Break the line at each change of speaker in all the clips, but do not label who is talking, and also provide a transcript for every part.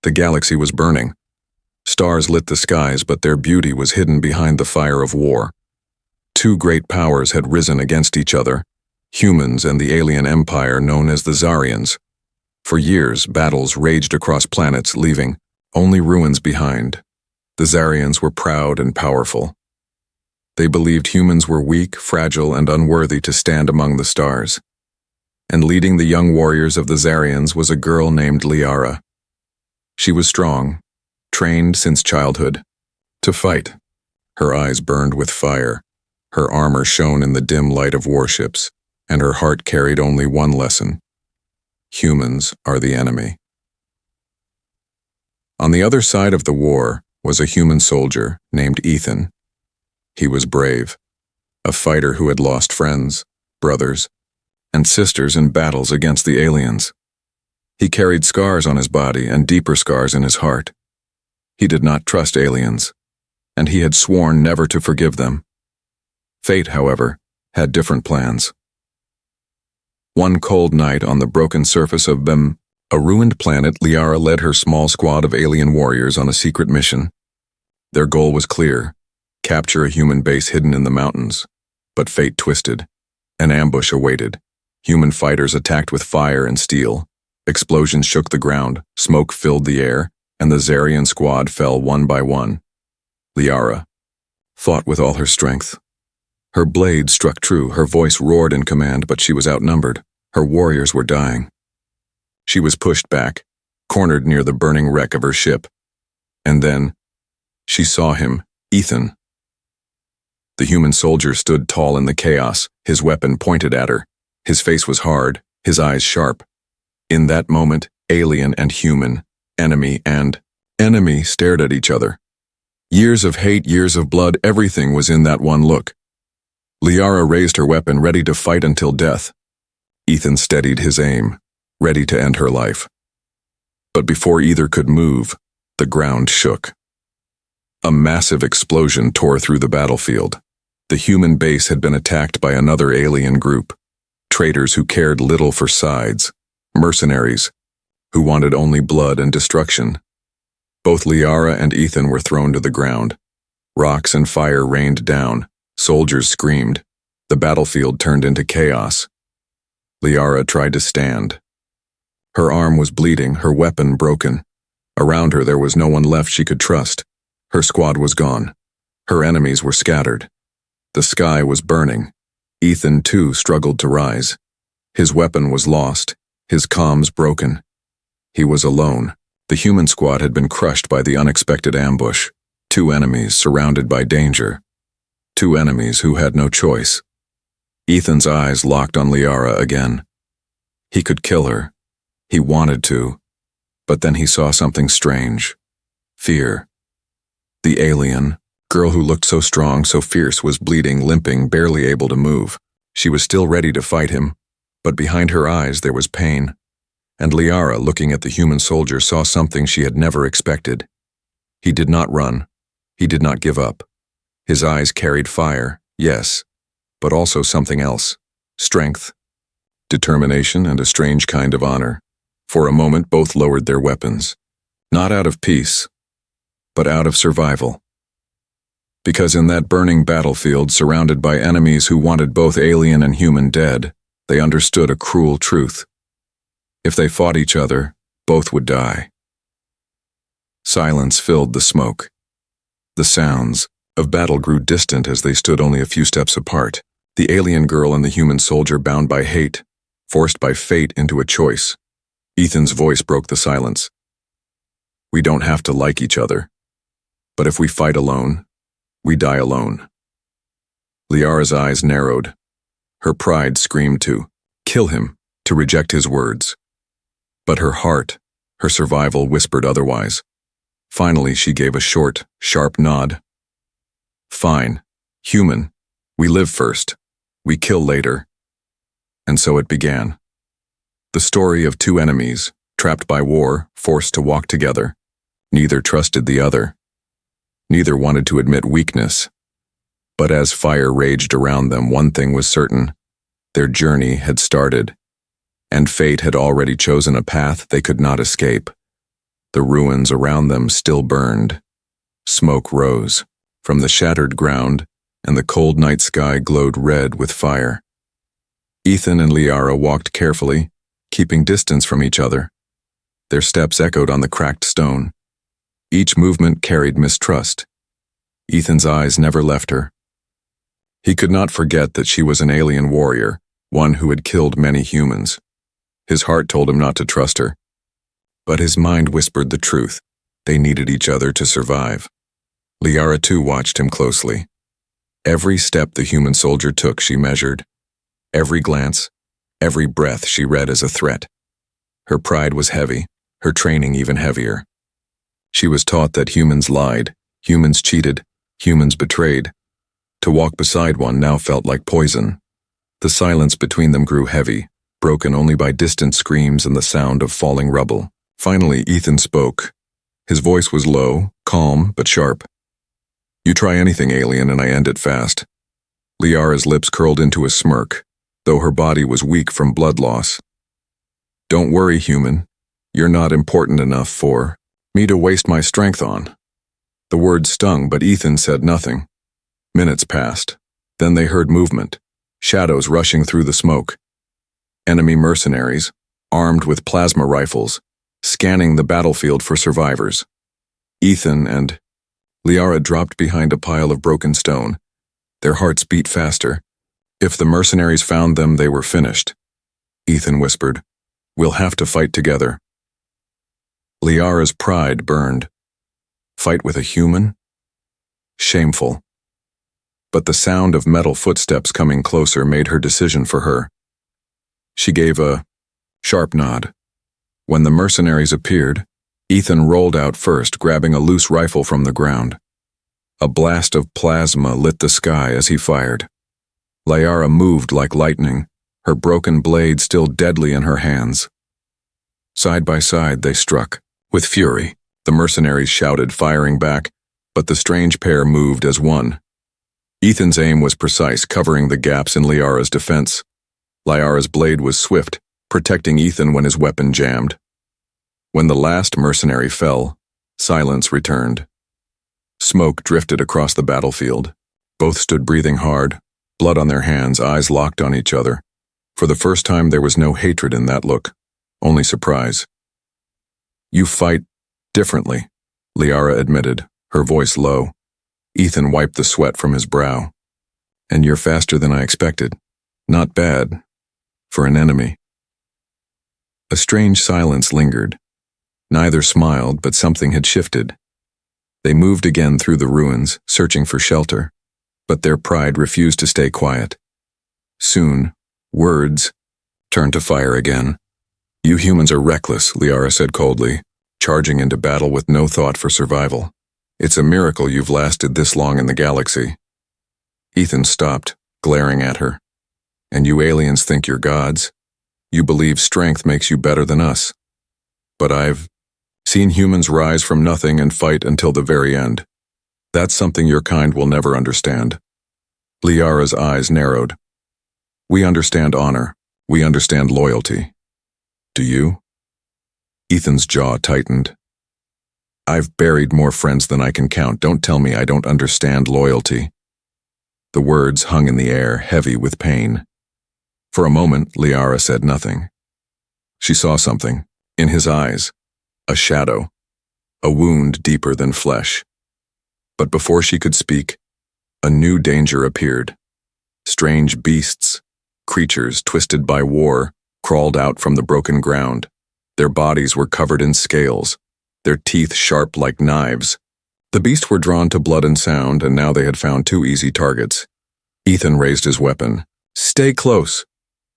The galaxy was burning. Stars lit the skies, but their beauty was hidden behind the fire of war. Two great powers had risen against each other, humans and the alien empire known as the Zarians. For years, battles raged across planets, leaving only ruins behind. The Zarians were proud and powerful. They believed humans were weak, fragile, and unworthy to stand among the stars. And leading the young warriors of the Zarians was a girl named Liara. She was strong, trained since childhood to fight. Her eyes burned with fire, her armor shone in the dim light of warships, and her heart carried only one lesson: humans are the enemy. On the other side of the war was a human soldier named Ethan. He was brave, a fighter who had lost friends, brothers, and sisters in battles against the aliens. He carried scars on his body and deeper scars in his heart. He did not trust aliens, and he had sworn never to forgive them. Fate, however, had different plans. One cold night on the broken surface of a ruined planet, Liara led her small squad of alien warriors on a secret mission. Their goal was clear: capture a human base hidden in the mountains. But fate twisted. An ambush awaited. Human fighters attacked with fire and steel. Explosions shook the ground, smoke filled the air, and the Zarian squad fell one by one. Liara fought with all her strength. Her blade struck true, her voice roared in command, but she was outnumbered. Her warriors were dying. She was pushed back, cornered near the burning wreck of her ship. And then, she saw him, Ethan. The human soldier stood tall in the chaos, his weapon pointed at her. His face was hard, his eyes sharp. In that moment, alien and human, enemy and enemy stared at each other. Years of hate, years of blood, everything was in that one look. Liara raised her weapon, ready to fight until death. Ethan steadied his aim, ready to end her life. But before either could move, the ground shook. A massive explosion tore through the battlefield. The human base had been attacked by another alien group, traitors who cared little for sides, mercenaries who wanted only blood and destruction. Both Liara and Ethan were thrown to the ground. Rocks and fire rained down. Soldiers screamed. The battlefield turned into chaos. Liara tried to stand. Her arm was bleeding, her weapon broken. Around her there was no one left she could trust. Her squad was gone. Her enemies were scattered. The sky was burning. Ethan, too, struggled to rise. His weapon was lost, his comms broken. He was alone. The human squad had been crushed by the unexpected ambush. Two enemies surrounded by danger. Two enemies who had no choice. Ethan's eyes locked on Liara again. He could kill her. He wanted to. But then he saw something strange. Fear. The alien, girl who looked so strong, so fierce, was bleeding, limping, barely able to move. She was still ready to fight him, but behind her eyes there was pain. And Liara, looking at the human soldier, saw something she had never expected. He did not run. He did not give up. His eyes carried fire, yes, but also something else: strength, determination, and a strange kind of honor. For a moment both lowered their weapons, not out of peace, but out of survival. Because in that burning battlefield, surrounded by enemies who wanted both alien and human dead, they understood a cruel truth. If they fought each other, both would die. Silence filled the smoke. The sounds of battle grew distant as they stood only a few steps apart. The alien girl and the human soldier, bound by hate, forced by fate into a choice. Ethan's voice broke the silence. We don't have to like each other, but if we fight alone, we die alone. Liara's eyes narrowed. Her pride screamed to kill him, to reject his words. But her heart, her survival, whispered otherwise. Finally, she gave a short, sharp nod. Fine. Human. We live first. We kill later. And so it began. The story of two enemies, trapped by war, forced to walk together. Neither trusted the other. Neither wanted to admit weakness. But as fire raged around them, one thing was certain. Their journey had started, and fate had already chosen a path they could not escape. The ruins around them still burned. Smoke rose from the shattered ground, and the cold night sky glowed red with fire. Ethan and Liara walked carefully, keeping distance from each other. Their steps echoed on the cracked stone. Each movement carried mistrust. Ethan's eyes never left her. He could not forget that she was an alien warrior, one who had killed many humans. His heart told him not to trust her. But his mind whispered the truth. They needed each other to survive. Liara too watched him closely. Every step the human soldier took she measured. Every glance, every breath she read as a threat. Her pride was heavy, her training even heavier. She was taught that humans lied, humans cheated, humans betrayed. To walk beside one now felt like poison. The silence between them grew heavy, broken only by distant screams and the sound of falling rubble. Finally, Ethan spoke. His voice was low, calm, but sharp. "You try anything, alien, and I end it fast." Liara's lips curled into a smirk, though her body was weak from blood loss. "Don't worry, human. You're not important enough for me to waste my strength on." The words stung, but Ethan said nothing. Minutes passed. Then they heard movement, shadows rushing through the smoke. Enemy mercenaries, armed with plasma rifles, scanning the battlefield for survivors. Ethan and Liara dropped behind a pile of broken stone. Their hearts beat faster. If the mercenaries found them, they were finished. Ethan whispered, "We'll have to fight together." Liara's pride burned. Fight with a human? Shameful. But the sound of metal footsteps coming closer made her decision for her. She gave a sharp nod. When the mercenaries appeared, Ethan rolled out first, grabbing a loose rifle from the ground. A blast of plasma lit the sky as he fired. Liara moved like lightning, her broken blade still deadly in her hands. Side by side they struck. With fury, the mercenaries shouted, firing back, but the strange pair moved as one. Ethan's aim was precise, covering the gaps in Liara's defense. Liara's blade was swift, protecting Ethan when his weapon jammed. When the last mercenary fell, silence returned. Smoke drifted across the battlefield. Both stood breathing hard, blood on their hands, eyes locked on each other. For the first time there was no hatred in that look, only surprise. "You fight differently," Liara admitted, her voice low. Ethan wiped the sweat from his brow. "And you're faster than I expected. Not bad, for an enemy." A strange silence lingered. Neither smiled, but something had shifted. They moved again through the ruins, searching for shelter, but their pride refused to stay quiet. Soon, words turned to fire again. "You humans are reckless," Liara said coldly, charging into battle with no thought for survival. "It's a miracle you've lasted this long in the galaxy." Ethan stopped, glaring at her. "And you aliens think you're gods? You believe strength makes you better than us. But I've seen humans rise from nothing and fight until the very end. That's something your kind will never understand." Liara's eyes narrowed. "We understand honor. We understand loyalty. Do you?" Ethan's jaw tightened. "I've buried more friends than I can count. Don't tell me I don't understand loyalty." The words hung in the air, heavy with pain. For a moment, Liara said nothing. She saw something, in his eyes, a shadow, a wound deeper than flesh. But before she could speak, a new danger appeared. Strange beasts, creatures twisted by war, crawled out from the broken ground. Their bodies were covered in scales, their teeth sharp like knives. The beasts were drawn to blood and sound, and now they had found two easy targets. Ethan raised his weapon. "Stay close."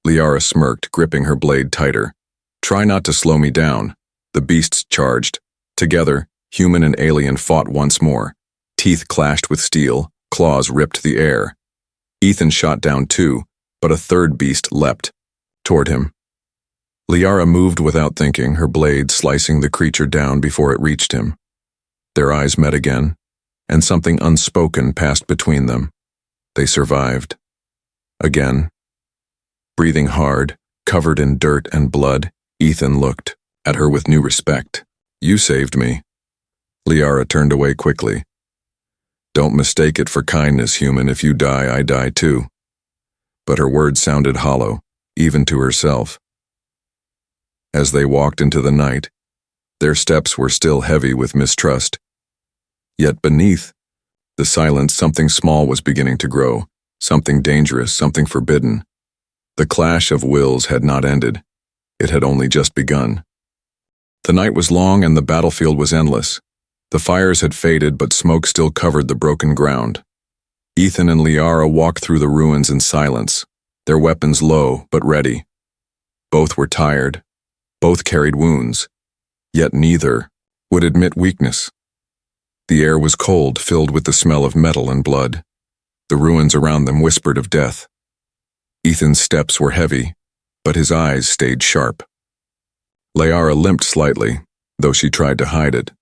Liara smirked, gripping her blade tighter. "Try not to slow me down." The beasts charged. Together, human and alien fought once more. Teeth clashed with steel, claws ripped the air. Ethan shot down two, but a third beast leapt toward him. Liara moved without thinking, her blade slicing the creature down before it reached him. Their eyes met again, and something unspoken passed between them. They survived. Again. Breathing hard, covered in dirt and blood, Ethan looked at her with new respect. You saved me. Liara turned away quickly. Don't mistake it for kindness, human. If you die, I die too. But her words sounded hollow, even to herself. As they walked into the night, their steps were still heavy with mistrust. Yet beneath the silence, something small was beginning to grow, something dangerous, something forbidden. The clash of wills had not ended. It had only just begun. The night was long and the battlefield was endless. The fires had faded, but smoke still covered the broken ground. Ethan and Liara walked through the ruins in silence, their weapons low but ready. Both were tired. Both carried wounds. Yet neither would admit weakness. The air was cold, filled with the smell of metal and blood. The ruins around them whispered of death. Ethan's steps were heavy, but his eyes stayed sharp. Liara limped slightly, though she tried to hide it.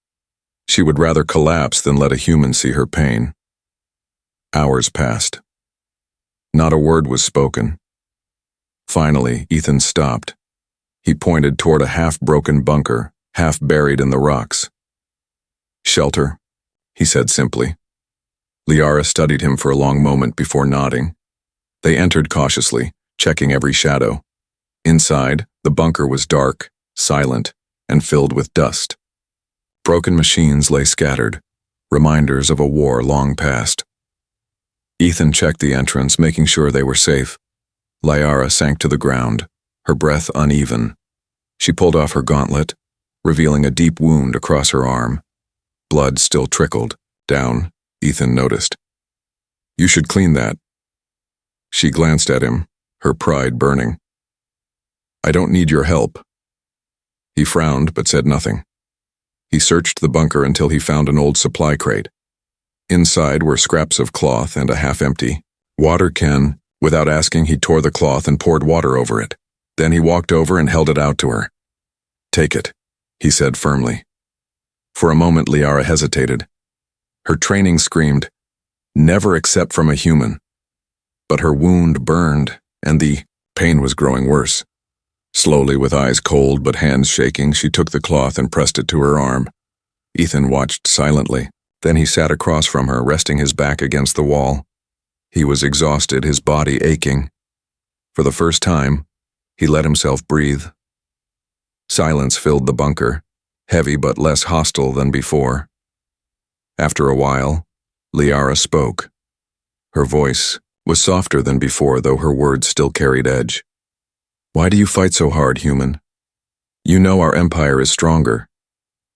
She would rather collapse than let a human see her pain. Hours passed. Not a word was spoken. Finally, Ethan stopped. He pointed toward a half-broken bunker, half buried in the rocks. "Shelter," he said simply. Liara studied him for a long moment before nodding. They entered cautiously, checking every shadow. Inside, the bunker was dark, silent, and filled with dust. Broken machines lay scattered, reminders of a war long past. Ethan checked the entrance, making sure they were safe. Liara sank to the ground, her breath uneven. She pulled off her gauntlet, revealing a deep wound across her arm. Blood still trickled down, Ethan noticed. "You should clean that." She glanced at him, her pride burning. "I don't need your help." He frowned but said nothing. He searched the bunker until he found an old supply crate. Inside were scraps of cloth and a half-empty water can. Without asking, he tore the cloth and poured water over it. Then he walked over and held it out to her. "Take it," he said firmly. For a moment, Liara hesitated. Her training screamed, "Never accept from a human." But her wound burned, and the pain was growing worse. Slowly, with eyes cold but hands shaking, she took the cloth and pressed it to her arm. Ethan watched silently. Then he sat across from her, resting his back against the wall. He was exhausted, his body aching. For the first time, he let himself breathe. Silence filled the bunker, heavy but less hostile than before. After a while, Liara spoke. Her voice was softer than before, though her words still carried edge. "Why do you fight so hard, human? You know our empire is stronger.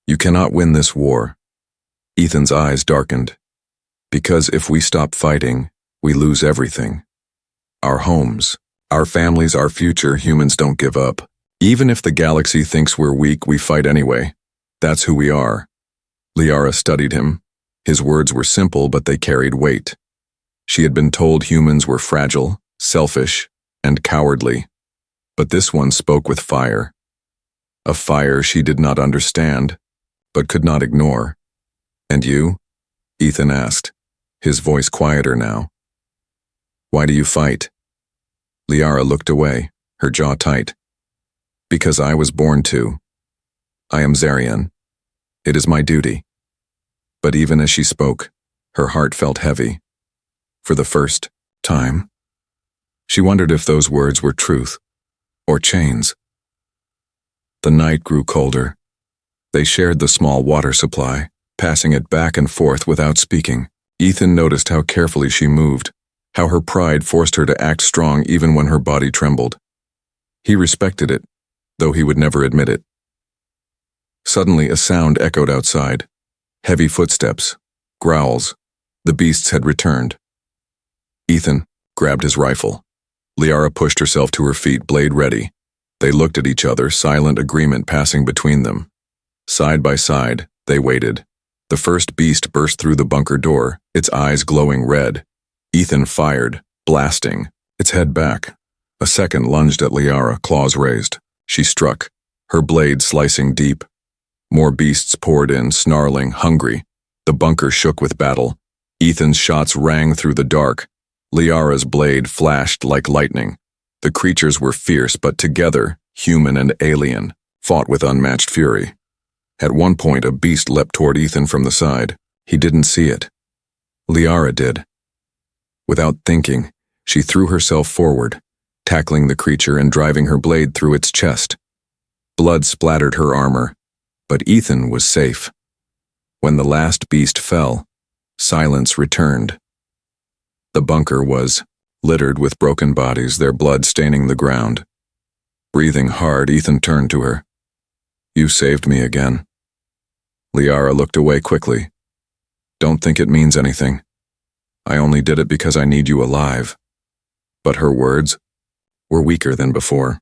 You cannot win this war." Ethan's eyes darkened. "Because if we stop fighting, we lose everything. Our homes, our families, our future. Humans don't give up. Even if the galaxy thinks we're weak, we fight anyway. That's who we are." Liara studied him. His words were simple, but they carried weight. She had been told humans were fragile, selfish, and cowardly. But this one spoke with fire. A fire she did not understand, but could not ignore. "And you?" Ethan asked, his voice quieter now. "Why do you fight?" Liara looked away, her jaw tight. "Because I was born to. I am Zarian. It is my duty." But even as she spoke, her heart felt heavy. For the first time, she wondered if those words were truth or chains. The night grew colder. They shared the small water supply, passing it back and forth without speaking. Ethan noticed how carefully she moved, how her pride forced her to act strong even when her body trembled. He respected it, though he would never admit it. Suddenly, a sound echoed outside. Heavy footsteps, growls. The beasts had returned. Ethan grabbed his rifle. Liara pushed herself to her feet, blade ready. They looked at each other, silent agreement passing between them. Side by side, they waited. The first beast burst through the bunker door, its eyes glowing red. Ethan fired, blasting, its head back. A second lunged at Liara, claws raised. She struck, her blade slicing deep. More beasts poured in, snarling, hungry. The bunker shook with battle. Ethan's shots rang through the dark. Liara's blade flashed like lightning. The creatures were fierce, but together, human and alien, fought with unmatched fury. At one point, a beast leapt toward Ethan from the side. He didn't see it. Liara did. Without thinking, she threw herself forward, tackling the creature and driving her blade through its chest. Blood splattered her armor, but Ethan was safe. When the last beast fell, silence returned. The bunker was littered with broken bodies, their blood staining the ground. Breathing hard, Ethan turned to her. "You saved me again." Liara looked away quickly. "Don't think it means anything. I only did it because I need you alive." But her words were weaker than before.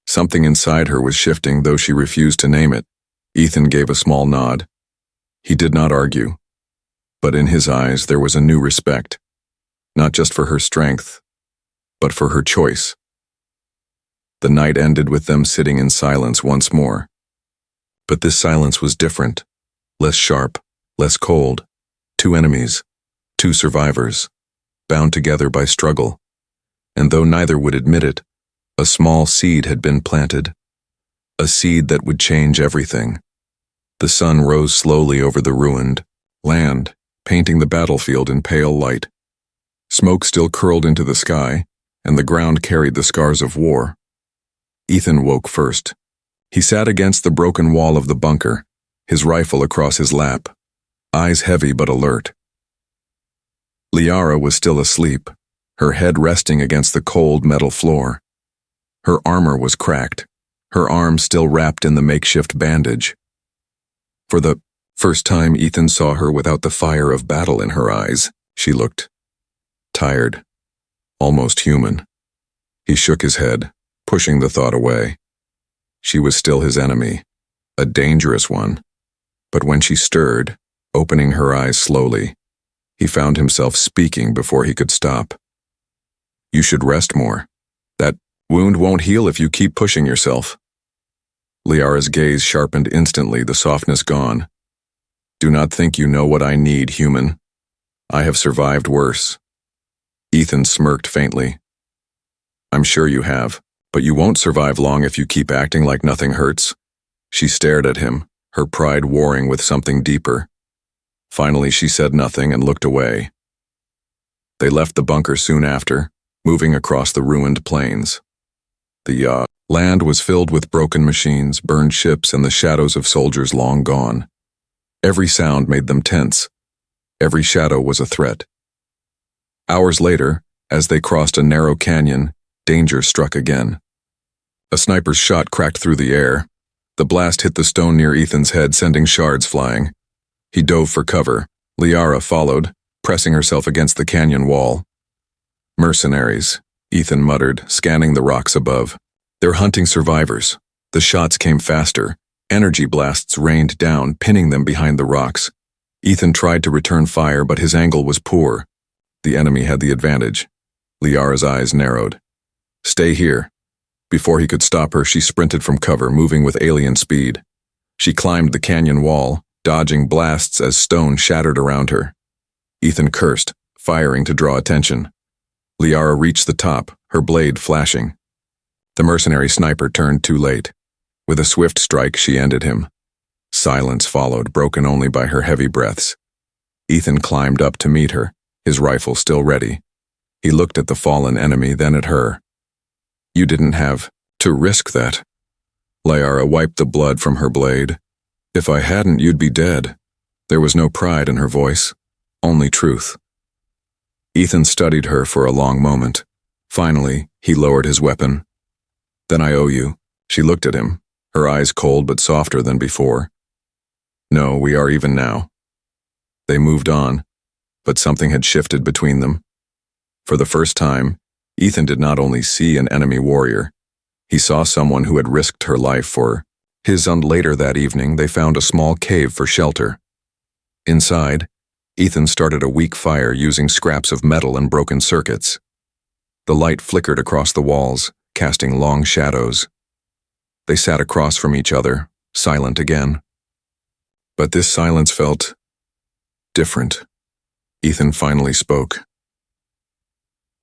Something inside her was shifting, though she refused to name it. Ethan gave a small nod. He did not argue, but in his eyes there was a new respect, not just for her strength, but for her choice. The night ended with them sitting in silence once more. But this silence was different, less sharp, less cold. Two enemies, two survivors, bound together by struggle. And though neither would admit it, a small seed had been planted, a seed that would change everything. The sun rose slowly over the ruined land, painting the battlefield in pale light. Smoke still curled into the sky, and the ground carried the scars of war. Ethan woke first. He sat against the broken wall of the bunker, his rifle across his lap, eyes heavy but alert. Liara was still asleep, her head resting against the cold metal floor. Her armor was cracked, her arm still wrapped in the makeshift bandage. For the first time, Ethan saw her without the fire of battle in her eyes. She looked tired, almost human. He shook his head, pushing the thought away. She was still his enemy, a dangerous one. But when she stirred, opening her eyes slowly, he found himself speaking before he could stop. "You should rest more. That wound won't heal if you keep pushing yourself." Liara's gaze sharpened instantly, the softness gone. "Do not think you know what I need, human. I have survived worse." Ethan smirked faintly. "I'm sure you have, but you won't survive long if you keep acting like nothing hurts." She stared at him, her pride warring with something deeper. Finally, she said nothing and looked away. They left the bunker soon after, moving across the ruined plains. The land was filled with broken machines, burned ships, and the shadows of soldiers long gone. Every sound made them tense. Every shadow was a threat. Hours later, as they crossed a narrow canyon, danger struck again. A sniper's shot cracked through the air. The blast hit the stone near Ethan's head, sending shards flying. He dove for cover. Liara followed, pressing herself against the canyon wall. "Mercenaries," Ethan muttered, scanning the rocks above. "They're hunting survivors." The shots came faster. Energy blasts rained down, pinning them behind the rocks. Ethan tried to return fire, but his angle was poor. The enemy had the advantage. Liara's eyes narrowed. "Stay here." Before he could stop her, she sprinted from cover, moving with alien speed. She climbed the canyon wall, dodging blasts as stone shattered around her. Ethan cursed, firing to draw attention. Liara reached the top, her blade flashing. The mercenary sniper turned too late. With a swift strike, she ended him. Silence followed, broken only by her heavy breaths. Ethan climbed up to meet her, his rifle still ready. He looked at the fallen enemy, then at her. "You didn't have to risk that." Liara wiped the blood from her blade. "If I hadn't, you'd be dead." There was no pride in her voice, only truth. Ethan studied her for a long moment. Finally, he lowered his weapon. "Then I owe you." She looked at him, her eyes cold but softer than before. "No, we are even now." They moved on, but something had shifted between them. For the first time, Ethan did not only see an enemy warrior, he saw someone who had risked her life for his. And later that evening, they found a small cave for shelter. Inside, Ethan started a weak fire using scraps of metal and broken circuits. The light flickered across the walls, casting long shadows. They sat across from each other, silent again. But this silence felt different. Ethan finally spoke.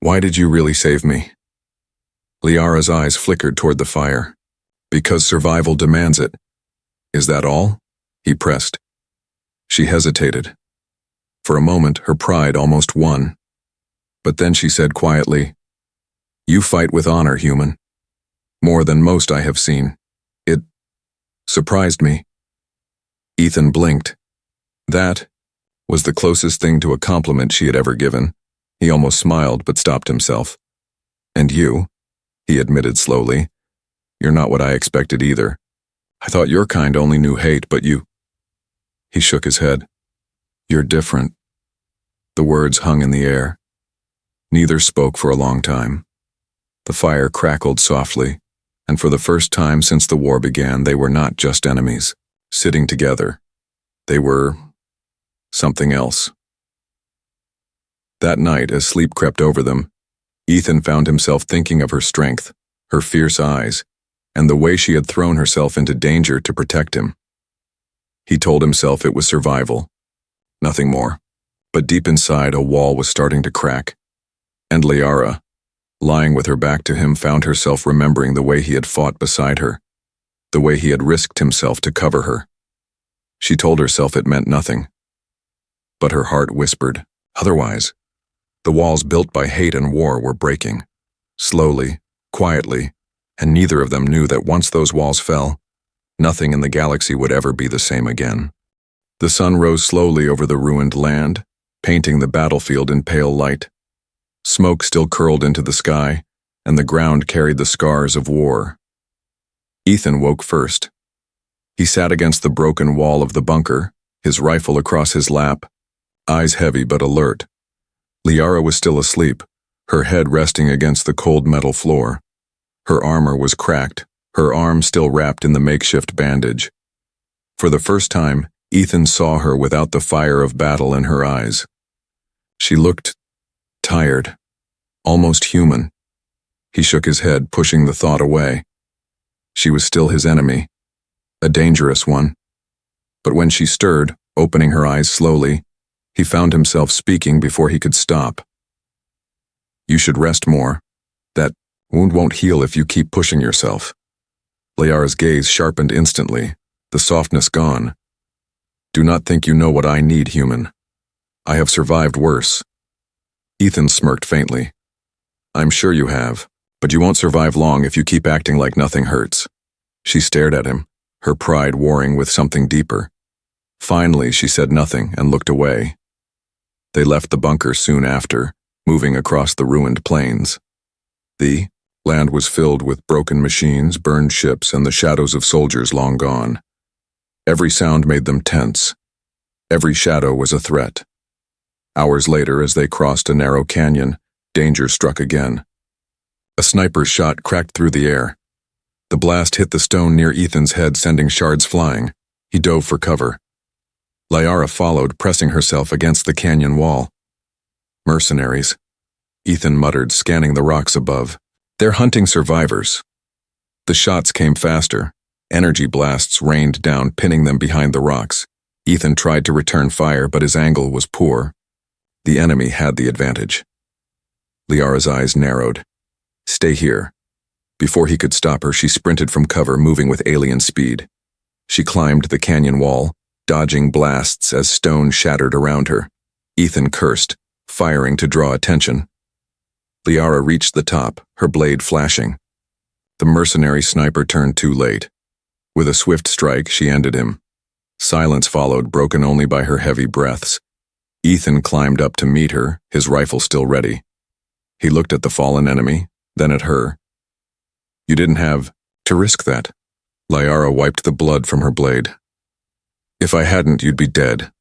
"Why did you really save me?" Liara's eyes flickered toward the fire. "Because survival demands it." "Is that all?" He pressed. She hesitated. For a moment, her pride almost won. But then she said quietly, "You fight with honor, human. More than most I have seen. It surprised me." Ethan blinked. That was the closest thing to a compliment she had ever given. He almost smiled but stopped himself. "And you," he admitted slowly, "you're not what I expected either. I thought your kind only knew hate, but you—" He shook his head. "You're different." The words hung in the air. Neither spoke for a long time. The fire crackled softly, and for the first time since the war began, they were not just enemies, sitting together. They were something else. That night, as sleep crept over them, Ethan found himself thinking of her strength, her fierce eyes, and the way she had thrown herself into danger to protect him. He told himself it was survival, nothing more. But deep inside, a wall was starting to crack. And Liara, lying with her back to him, found herself remembering the way he had fought beside her, the way he had risked himself to cover her. She told herself it meant nothing. But her heart whispered, otherwise. The walls built by hate and war were breaking, slowly, quietly, and neither of them knew that once those walls fell, nothing in the galaxy would ever be the same again. The sun rose slowly over the ruined land, painting the battlefield in pale light. Smoke still curled into the sky, and the ground carried the scars of war. Ethan woke first. He sat against the broken wall of the bunker, his rifle across his lap, eyes heavy but alert. Liara was still asleep, her head resting against the cold metal floor. Her armor was cracked, her arm still wrapped in the makeshift bandage. For the first time, Ethan saw her without the fire of battle in her eyes. She looked tired, almost human. He shook his head, pushing the thought away. She was still his enemy, a dangerous one. But when she stirred, opening her eyes slowly, he found himself speaking before he could stop. "You should rest more. That wound won't heal if you keep pushing yourself." Liara's gaze sharpened instantly, the softness gone. "Do not think you know what I need, human. I have survived worse." Ethan smirked faintly. "I'm sure you have, but you won't survive long if you keep acting like nothing hurts." She stared at him, her pride warring with something deeper. Finally, she said nothing and looked away. They left the bunker soon after, moving across the ruined plains. The land was filled with broken machines, burned ships, and the shadows of soldiers long gone. Every sound made them tense. Every shadow was a threat. Hours later, as they crossed a narrow canyon, danger struck again. A sniper's shot cracked through the air. The blast hit the stone near Ethan's head, sending shards flying. He dove for cover. Liara followed, pressing herself against the canyon wall. "Mercenaries," Ethan muttered, scanning the rocks above. "They're hunting survivors." The shots came faster. Energy blasts rained down, pinning them behind the rocks. Ethan tried to return fire, but his angle was poor. The enemy had the advantage. Liara's eyes narrowed. "Stay here." Before he could stop her, she sprinted from cover, moving with alien speed. She climbed the canyon wall, dodging blasts as stone shattered around her. Ethan cursed, firing to draw attention. Liara reached the top, her blade flashing. The mercenary sniper turned too late. With a swift strike, she ended him. Silence followed, broken only by her heavy breaths. Ethan climbed up to meet her, his rifle still ready. He looked at the fallen enemy, then at her. "You didn't have to risk that." Liara wiped the blood from her blade. "If I hadn't, you'd be dead."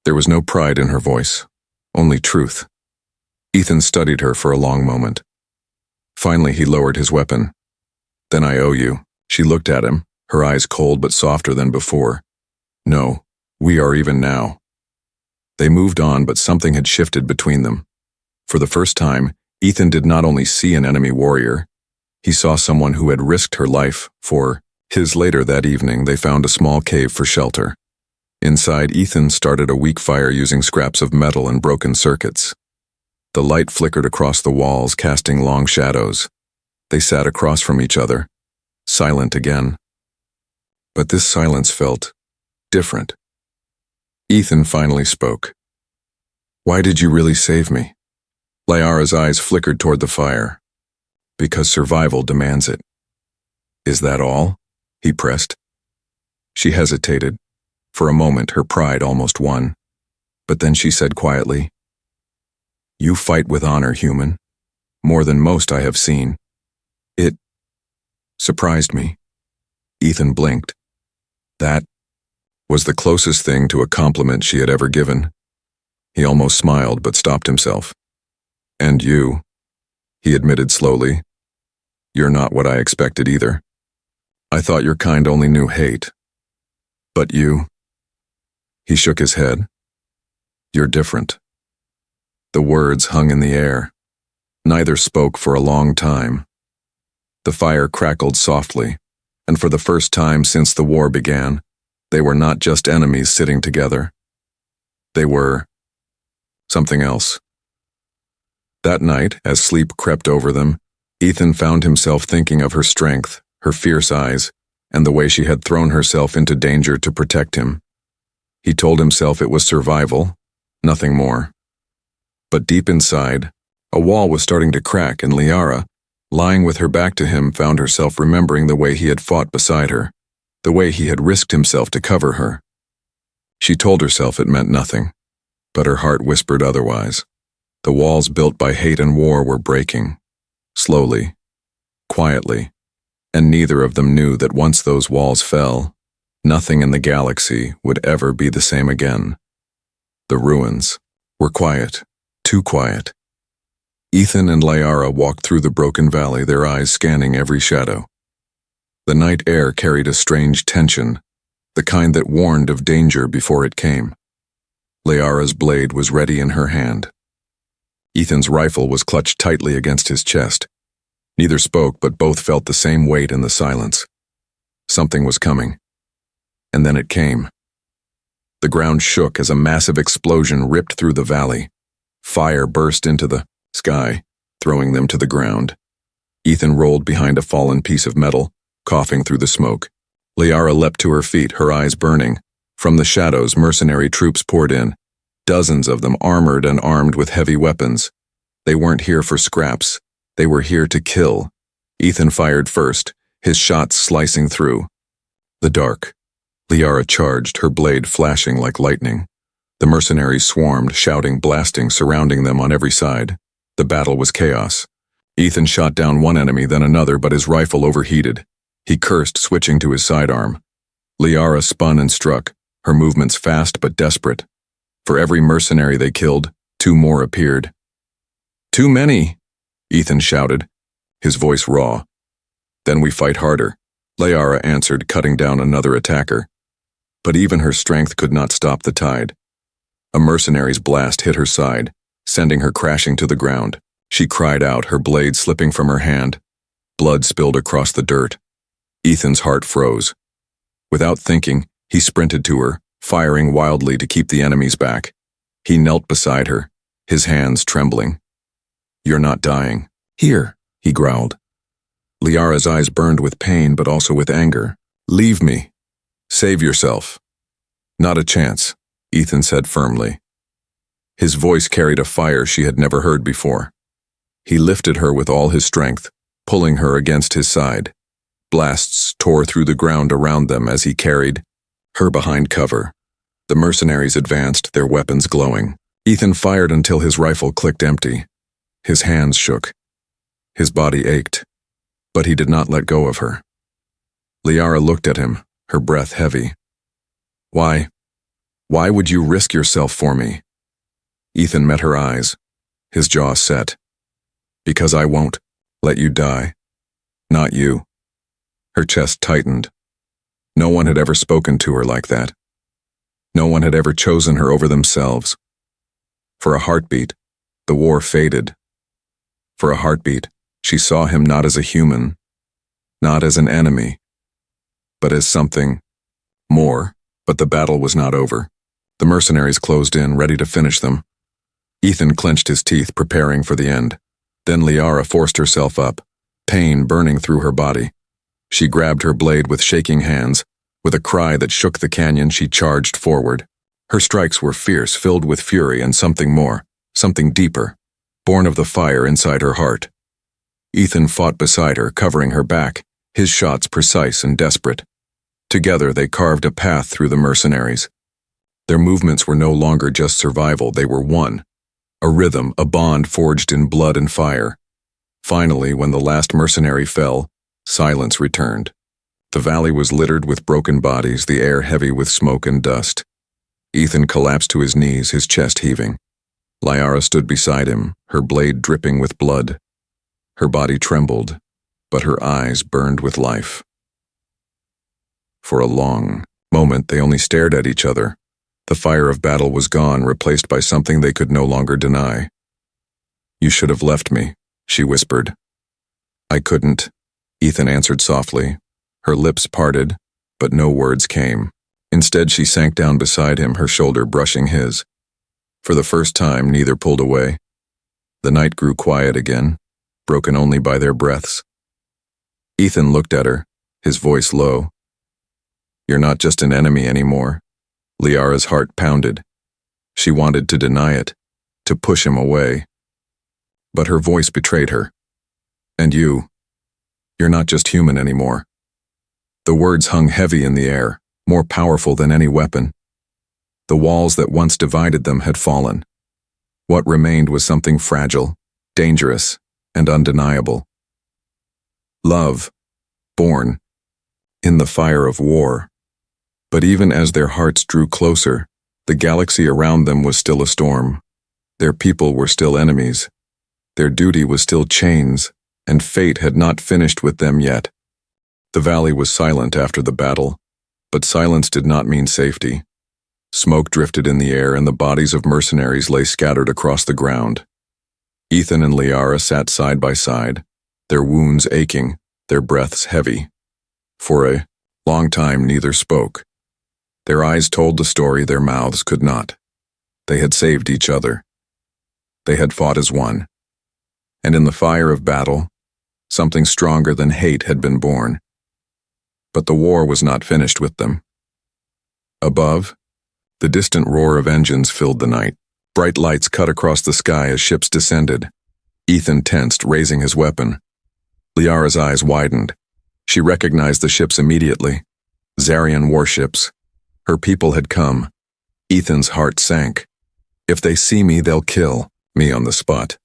There was no pride in her voice, only truth. Ethan studied her for a long moment. Finally, he lowered his weapon. "Then I owe you." She looked at him, her eyes cold but softer than before. "No, we are even now." They moved on, but something had shifted between them. For the first time, Ethan did not only see an enemy warrior, he saw someone who had risked her life for his. Later that evening, they found a small cave for shelter. Inside, Ethan started a weak fire using scraps of metal and broken circuits. The light flickered across the walls, casting long shadows. They sat across from each other, silent again. But this silence felt different. Ethan finally spoke. Why did you really save me? Liara's eyes flickered toward the fire. Because survival demands it. Is that all? He pressed. She hesitated. For a moment, her pride almost won. But then she said quietly, You fight with honor, human. More than most I have seen. It surprised me. Ethan blinked. That was the closest thing to a compliment she had ever given. He almost smiled but stopped himself. And you, he admitted slowly, you're not what I expected either. I thought your kind only knew hate. But you, he shook his head. You're different. The words hung in the air. Neither spoke for a long time. The fire crackled softly, and for the first time since the war began, they were not just enemies sitting together. They were something else. That night, as sleep crept over them, Ethan found himself thinking of her strength, her fierce eyes, and the way she had thrown herself into danger to protect him. He told himself it was survival, nothing more. But deep inside, a wall was starting to crack, and Liara, lying with her back to him, found herself remembering the way he had fought beside her, the way he had risked himself to cover her. She told herself it meant nothing, but her heart whispered otherwise. The walls built by hate and war were breaking, slowly, quietly, and neither of them knew that once those walls fell, nothing in the galaxy would ever be the same again. The ruins were quiet, too quiet. Ethan and Liara walked through the broken valley, their eyes scanning every shadow. The night air carried a strange tension, the kind that warned of danger before it came. Liara's blade was ready in her hand. Ethan's rifle was clutched tightly against his chest. Neither spoke, but both felt the same weight in the silence. Something was coming. And then it came. The ground shook as a massive explosion ripped through the valley. Fire burst into the sky, throwing them to the ground. Ethan rolled behind a fallen piece of metal, coughing through the smoke. Liara leapt to her feet, her eyes burning. From the shadows, mercenary troops poured in, dozens of them armored and armed with heavy weapons. They weren't here for scraps. They were here to kill. Ethan fired first, his shots slicing through. The dark. Liara charged, her blade flashing like lightning. The mercenaries swarmed, shouting, blasting, surrounding them on every side. The battle was chaos. Ethan shot down one enemy, then another, but his rifle overheated. He cursed, switching to his sidearm. Liara spun and struck, her movements fast but desperate. For every mercenary they killed, 2 more appeared. Too many, Ethan shouted, his voice raw. Then we fight harder, Liara answered, cutting down another attacker. But even her strength could not stop the tide. A mercenary's blast hit her side, sending her crashing to the ground. She cried out, her blade slipping from her hand. Blood spilled across the dirt. Ethan's heart froze. Without thinking, he sprinted to her, firing wildly to keep the enemies back. He knelt beside her, his hands trembling. You're not dying. Here, he growled. Liara's eyes burned with pain but also with anger. Leave me. Save yourself. Not a chance, Ethan said firmly. His voice carried a fire she had never heard before. He lifted her with all his strength, pulling her against his side. Blasts tore through the ground around them as he carried her behind cover. The mercenaries advanced, their weapons glowing. Ethan fired until his rifle clicked empty. His hands shook. His body ached. But he did not let go of her. Liara looked at him, her breath heavy. Why would you risk yourself for me? Ethan met her eyes, his jaw set. Because I won't let you die. Not you. Her chest tightened. No one had ever spoken to her like that. No one had ever chosen her over themselves. For a heartbeat, the war faded. For a heartbeat, she saw him not as a human, not as an enemy, but as something more. But the battle was not over. The mercenaries closed in, ready to finish them. Ethan clenched his teeth, preparing for the end. Then Liara forced herself up, pain burning through her body. She grabbed her blade with shaking hands. With a cry that shook the canyon, she charged forward. Her strikes were fierce, filled with fury and something more, something deeper, born of the fire inside her heart. Ethan fought beside her, covering her back, his shots precise and desperate. Together they carved a path through the mercenaries. Their movements were no longer just survival, they were one. A rhythm, a bond forged in blood and fire. Finally, when the last mercenary fell, silence returned. The valley was littered with broken bodies, the air heavy with smoke and dust. Ethan collapsed to his knees, his chest heaving. Liara stood beside him, her blade dripping with blood. Her body trembled, but her eyes burned with life. For a long moment, they only stared at each other. The fire of battle was gone, replaced by something they could no longer deny. "You should have left me," she whispered. "I couldn't," Ethan answered softly. Her lips parted, but no words came. Instead, she sank down beside him, her shoulder brushing his. For the first time, neither pulled away. The night grew quiet again, broken only by their breaths. Ethan looked at her, his voice low. "You're not just an enemy anymore." Liara's heart pounded. She wanted to deny it, to push him away. But her voice betrayed her. "And you're not just human anymore." The words hung heavy in the air, more powerful than any weapon. The walls that once divided them had fallen. What remained was something fragile, dangerous, and undeniable. Love, born in the fire of war. But even as their hearts drew closer, the galaxy around them was still a storm. Their people were still enemies. Their duty was still chains, and fate had not finished with them yet. The valley was silent after the battle, but silence did not mean safety. Smoke drifted in the air and the bodies of mercenaries lay scattered across the ground. Ethan and Liara sat side by side, their wounds aching, their breaths heavy. For a long time neither spoke. Their eyes told the story their mouths could not. They had saved each other. They had fought as one. And in the fire of battle, something stronger than hate had been born. But the war was not finished with them. Above, the distant roar of engines filled the night. Bright lights cut across the sky as ships descended. Ethan tensed, raising his weapon. Liara's eyes widened. She recognized the ships immediately. Zarian warships. Her people had come. Ethan's heart sank. "If they see me, they'll kill me on the spot."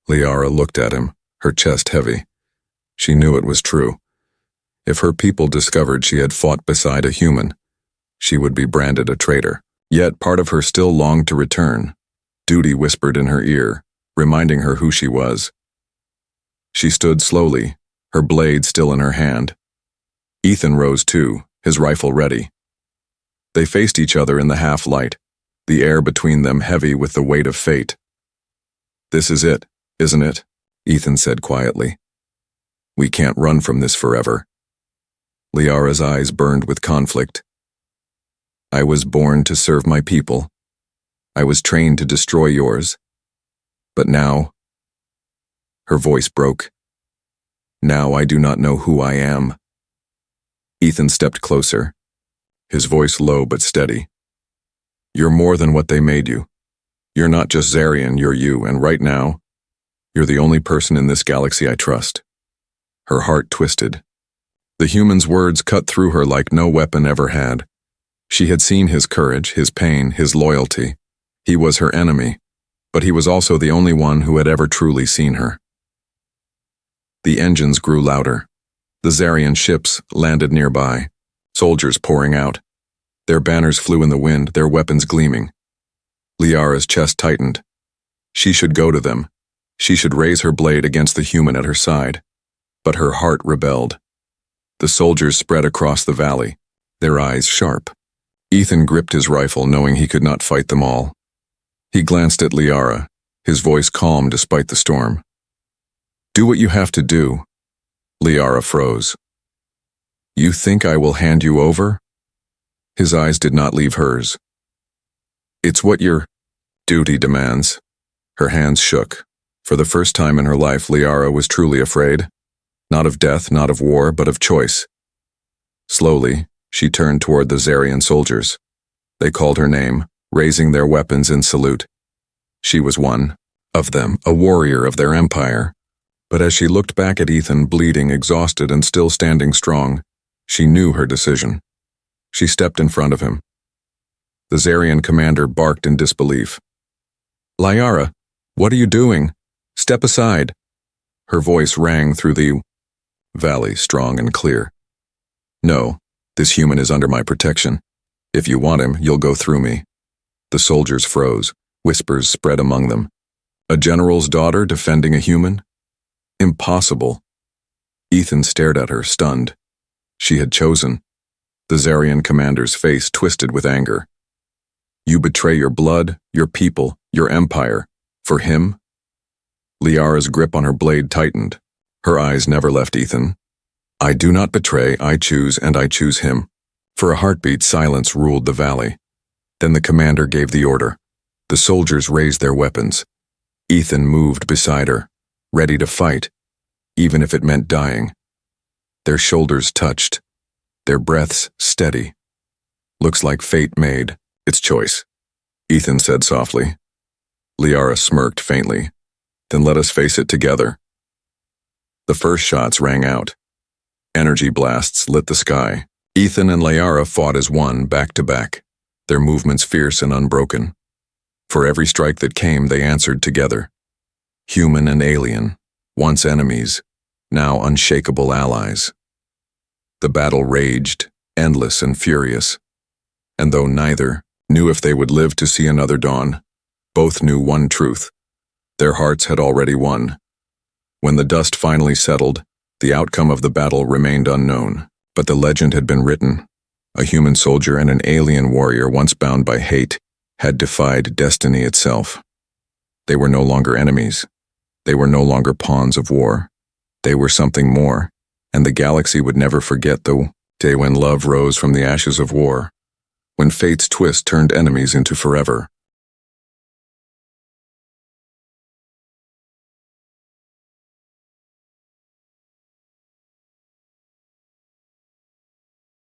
Liara looked at him, her chest heavy. She knew it was true. If her people discovered she had fought beside a human, she would be branded a traitor. Yet part of her still longed to return. Duty whispered in her ear, reminding her who she was. She stood slowly, her blade still in her hand. Ethan rose too, his rifle ready. They faced each other in the half-light, the air between them heavy with the weight of fate. "This is it, isn't it?" Ethan said quietly. "We can't run from this forever." Liara's eyes burned with conflict. "I was born to serve my people. I was trained to destroy yours. But now..." Her voice broke. "Now I do not know who I am." Ethan stepped closer, his voice low but steady. "You're more than what they made you. You're not just Zarian, you're you, and right now, you're the only person in this galaxy I trust." Her heart twisted. The human's words cut through her like no weapon ever had. She had seen his courage, his pain, his loyalty. He was her enemy, but he was also the only one who had ever truly seen her. The engines grew louder. The Zarian ships landed nearby, soldiers pouring out. Their banners flew in the wind, their weapons gleaming. Liara's chest tightened. She should go to them. She should raise her blade against the human at her side. But her heart rebelled. The soldiers spread across the valley, their eyes sharp. Ethan gripped his rifle, knowing he could not fight them all. He glanced at Liara, his voice calm despite the storm. "Do what you have to do." Liara froze. "You think I will hand you over?" His eyes did not leave hers. "It's what your duty demands." Her hands shook. For the first time in her life, Liara was truly afraid. Not of death, not of war, but of choice. Slowly, She turned toward the Zarian soldiers. They called her name, raising their weapons in salute. She was one of them, a warrior of their empire. But as she looked back at Ethan, bleeding, exhausted, and still standing strong, she knew her decision. She stepped in front of him. The Zarian commander barked in disbelief. "Liara, what are you doing? Step aside." Her voice rang through the valley, strong and clear. "No, this human is under my protection. If you want him, you'll go through me." The soldiers froze. Whispers spread among them. A general's daughter defending a human? Impossible. Ethan stared at her, stunned. She had chosen. The Zarian commander's face twisted with anger. "You betray your blood, your people, your empire. For him?" Liara's grip on her blade tightened. Her eyes never left Ethan. "I do not betray, I choose, and I choose him." For a heartbeat, silence ruled the valley. Then the commander gave the order. The soldiers raised their weapons. Ethan moved beside her, ready to fight, even if it meant dying. Their shoulders touched, their breaths steady. "Looks like fate made its choice," Ethan said softly. Liara smirked faintly. "Then let us face it together." The first shots rang out. Energy blasts lit the sky. Ethan and Liara fought as one, back to back, their movements fierce and unbroken. For every strike that came, they answered together. Human and alien, once enemies, now unshakable allies. The battle raged, endless and furious. And though neither knew if they would live to see another dawn, both knew one truth. Their hearts had already won. When the dust finally settled, the outcome of the battle remained unknown, but the legend had been written. A human soldier and an alien warrior, once bound by hate, had defied destiny itself. They were no longer enemies. They were no longer pawns of war. They were something more, and the galaxy would never forget the day when love rose from the ashes of war, when fate's twist turned enemies into forever.